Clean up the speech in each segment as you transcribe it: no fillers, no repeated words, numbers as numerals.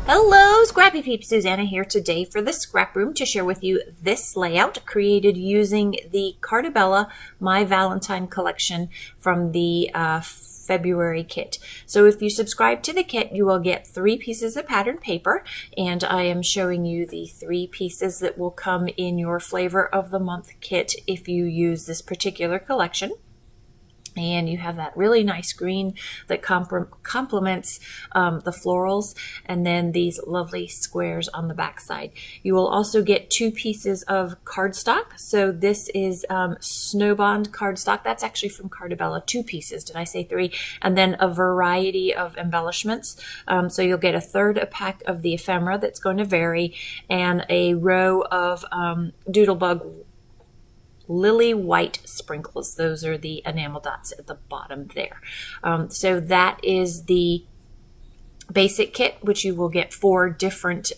Hello, Scrappy Peeps. Suzanna here today for the Scraproom to share with you this layout created using the Carta My Valentine collection from the February kit. So if you subscribe to the kit, you will get 3 pieces of pattern paper, and I am showing you the 3 pieces that will come in your flavor of the month kit if you use this particular collection. And you have that really nice green that complements the florals, and then these lovely squares on the back side. You will also get 2 pieces of cardstock. So this is Snowbond cardstock. That's actually from Carta 2 pieces. Did I say 3? And then a variety of embellishments. So you'll get a third a pack of the ephemera that's going to vary, and a row of Doodlebug lily white sprinkles. Those are the enamel dots at the bottom there. So that is the basic kit, which you will get 4 different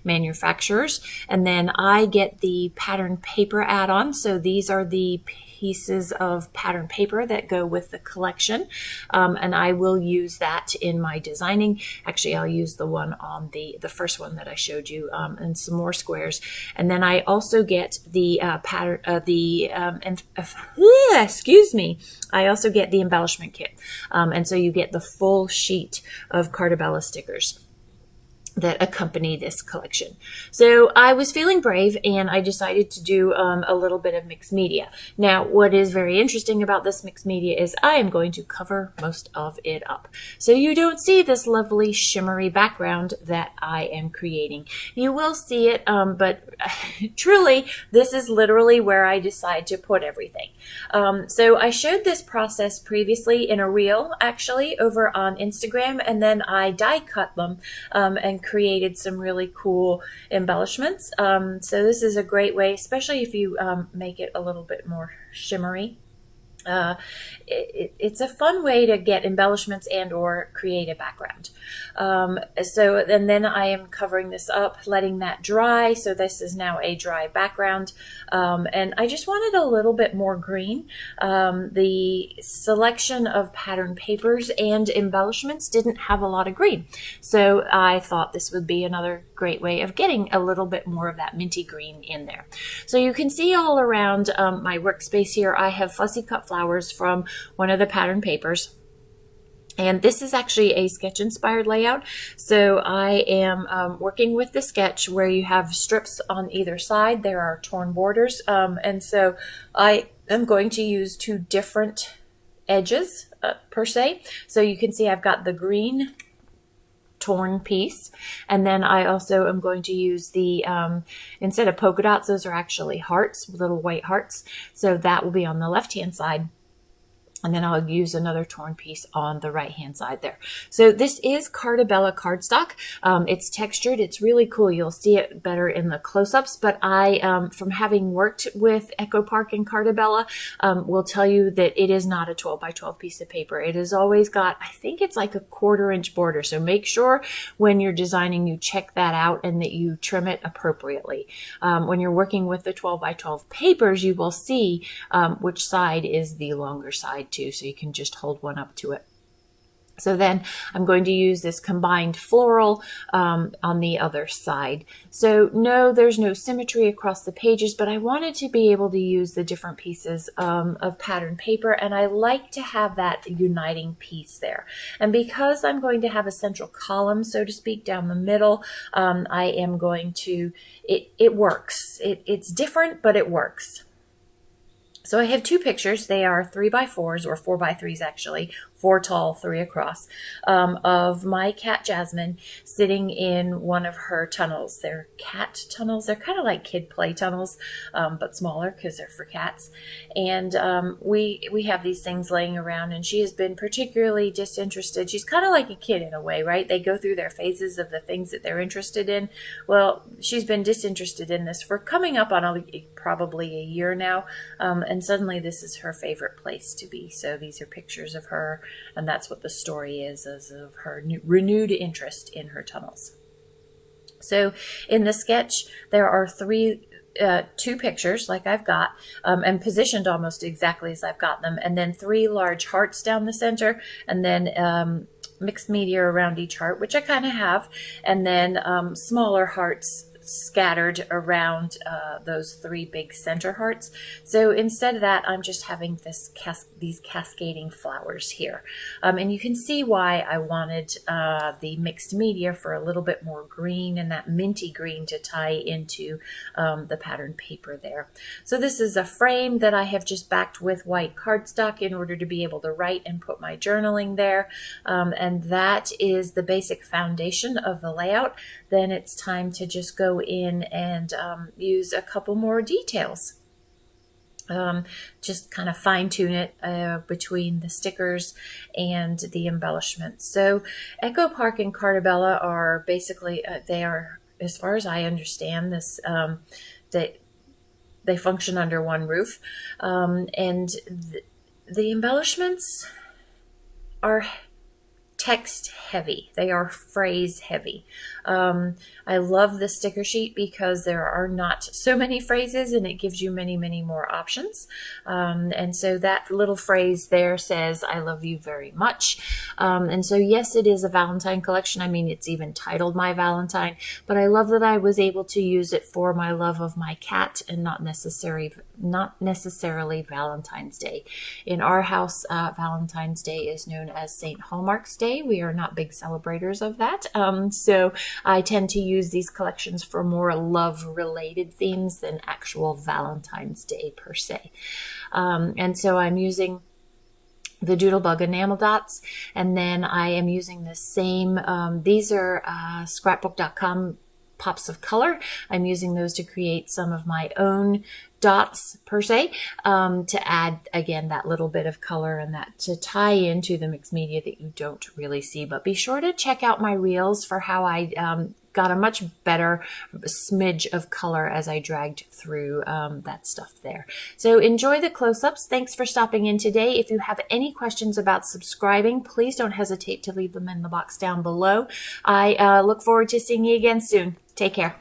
manufacturers. And then I get the pattern paper add-on. So these are the pieces of pattern paper that go with the collection, and I will use that in my designing. Actually, I'll use the one on the first one that I showed you, and some more squares. And then I also get the excuse me, I also get the embellishment kit, and so you get the full sheet of Carta stickers that accompany this collection. So I was feeling brave, and I decided to do a little bit of mixed media. Now, what is very interesting about this mixed media is I am going to cover most of it up. So you don't see this lovely shimmery background that I am creating. You will see it, but truly, this is literally where I decide to put everything. So I showed this process previously in a reel, actually, over on Instagram, and then I die cut them and created some really cool embellishments. So this is a great way, especially if you make it a little bit more shimmery. It's a fun way to get embellishments and or create a background. And then I am covering this up, letting that dry. So this is now a dry background. And I just wanted a little bit more green. The selection of pattern papers and embellishments didn't have a lot of green. So I thought this would be another great way of getting a little bit more of that minty green in there. So you can see all around my workspace here, I have fussy cut flowers from one of the pattern papers. And this is actually a sketch inspired layout. So I am working with the sketch where you have strips on either side. There are torn borders. And so I am going to use 2 different edges per se. So you can see I've got the green torn piece, and then I also am going to use the instead of polka dots, those are actually hearts, little white hearts, so that will be on the left hand side, and then I'll use another torn piece on the right hand side there. So this is Carta cardstock. It's textured. It's really cool. You'll see it better in the close-ups, but I, from having worked with Echo Park and Carta will tell you that it is not a 12 by 12 piece of paper. It has always got, I think it's like a 1/4 inch border. So make sure when you're designing, you check that out and that you trim it appropriately. When you're working with the 12 by 12 papers, you will see which side is the longer side too, so you can just hold one up to it. So then I'm going to use this combined floral on the other side. So no, there's no symmetry across the pages, but I wanted to be able to use the different pieces of pattern paper, and I like to have that uniting piece there. And because I'm going to have a central column, so to speak, down the middle, I am going to, it works. It's different, but it works. So I have 2 pictures. They are 3 by 4s or 4 by 3s actually, 4 tall, 3 across, of my cat Jasmine sitting in one of her tunnels. They're cat tunnels. They're kind of like kid play tunnels, but smaller because they're for cats. And we have these things laying around, and she has been particularly disinterested. She's kind of like a kid in a way, right? They go through their phases of the things that they're interested in. Well, she's been disinterested in this for coming up on probably a year now, and suddenly this is her favorite place to be. So these are pictures of her, and that's what the story is of her renewed interest in her tunnels. So in the sketch, there are 2 pictures like I've got, and positioned almost exactly as I've got them, and then 3 large hearts down the center, and then mixed media around each heart, which I kind of have, and then smaller hearts scattered around those three big center hearts. So instead of that, I'm just having these cascading flowers here. And you can see why I wanted the mixed media for a little bit more green and that minty green to tie into the pattern paper there. So this is a frame that I have just backed with white cardstock in order to be able to write and put my journaling there. And that is the basic foundation of the layout. Then it's time to just go in and use a couple more details. Just kind of fine tune it between the stickers and the embellishments. So Echo Park and Carta are basically, they are, as far as I understand this, they function under one roof. And the embellishments are text heavy. They are phrase heavy. I love the sticker sheet because there are not so many phrases and it gives you many, many more options. And so that little phrase there says, I love you very much. And so yes, it is a Valentine collection. I mean, it's even titled My Valentine, but I love that I was able to use it for my love of my cat and not necessarily Valentine's Day. In our house, Valentine's Day is known as St. Hallmark's Day. We are not big celebrators of that. So I tend to use these collections for more love-related themes than actual Valentine's Day per se. And so I'm using the Doodlebug enamel dots, and then I am using the same, these are scrapbook.com pops of color. I'm using those to create some of my own dots per se, to add again that little bit of color and that to tie into the mixed media that you don't really see. But be sure to check out my reels for how I got a much better smidge of color as I dragged through that stuff there. So enjoy the close-ups. Thanks for stopping in today. If you have any questions about subscribing, please don't hesitate to leave them in the box down below. I look forward to seeing you again soon. Take care.